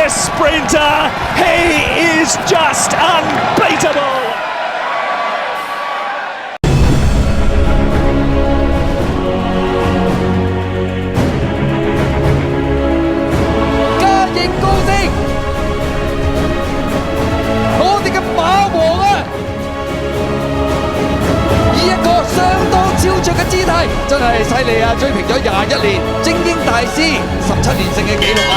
Sprinter, he is just unbeatable. 嘉應高升，我哋嘅馬王啊，以一個相當超卓嘅姿態，真係犀利啊！追平咗21年精英大師17連勝嘅紀錄啊！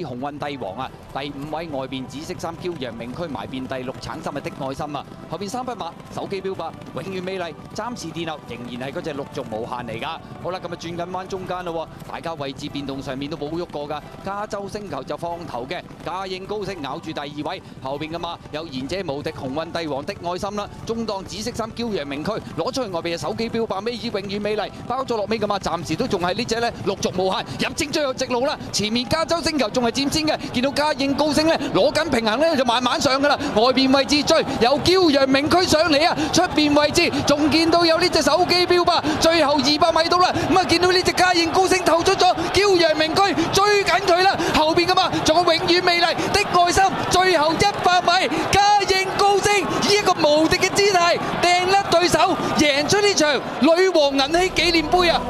鴻運帝王啊，第5位外邊紫色衫驕陽明區埋邊第6橙衫的愛心啊，後邊3匹馬手機標靶永遠美麗，暫時電流仍然係嗰隻陸續無限嚟㗎。好啦，咁啊轉緊彎中間咯，大家位置變動上面都冇喐過㗎。加州星球就放頭嘅，嘉應高升咬住第2位，後邊嘅馬有賢者無敵鴻運帝王的愛心啦，中檔紫色衫驕陽明區攞出去外邊嘅手機標靶尾爾永遠美麗，包咗落尾嘅馬暫時都仲係呢隻咧陸續無限入正最後直路啦，前面加州星球仲係佔先嘅，見到嘉應高升咧攞緊平衡咧就慢慢上噶啦，外邊位置追由驕陽明區上嚟啊，出邊位置仲見到有呢隻手機標靶，最後200米到啦，咁啊見到呢隻嘉應高升透出咗驕陽明區追緊佢啦，後邊噶嘛仲有永遠美麗的愛心，最後100米嘉應高升以一個無敵嘅姿態掟甩對手，贏出呢場女王銀禧紀念杯啊！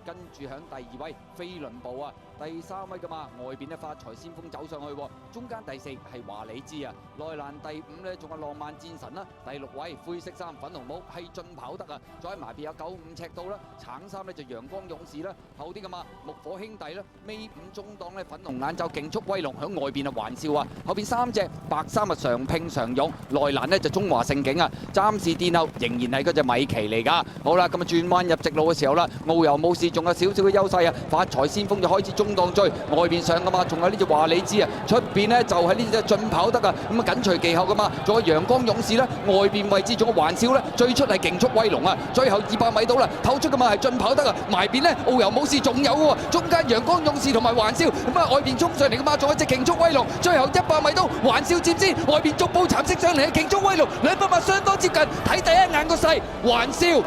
跟住響第2位飛輪步啊，第3位噶嘛，外邊咧發財先鋒走上去，中間第4係華里茲啊，內欄第5咧仲有浪漫戰神啦，第6位灰色衫粉紅帽係進跑得啊，再埋邊有95赤道啦，橙衫咧就陽光勇士啦，後啲噶嘛木火兄弟啦，尾5中檔咧粉紅眼罩勁速威龍響外邊啊環笑啊，後邊3隻白衫啊常拼常勇，內欄咧就中華盛景啊，暫時墊後仍然係嗰隻米奇嚟噶，好啦咁啊轉彎入直路嘅時候啦，遨遊武士仲有少少嘅優勢啊，發財先鋒就開始中檔追，外邊上噶嘛，仲有呢隻華里茲啊，出邊呢就係呢隻進跑得啊，咁啊緊隨其後噶嘛，仲有陽光勇士啦，外邊位置仲有環笑咧，最出係勁速威龍啊，最後200米到啦，透出噶嘛係進跑得啊，埋邊呢遨遊武士仲有喎，中間陽光勇士同埋環笑，咁啊外邊衝上嚟噶嘛，仲有隻勁速威龍，最後100米到環笑佔先，外邊逐步蠶食上嚟嘅勁速威龍，200碼相當接近，睇第一眼個勢，環笑。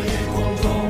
夜狂撞。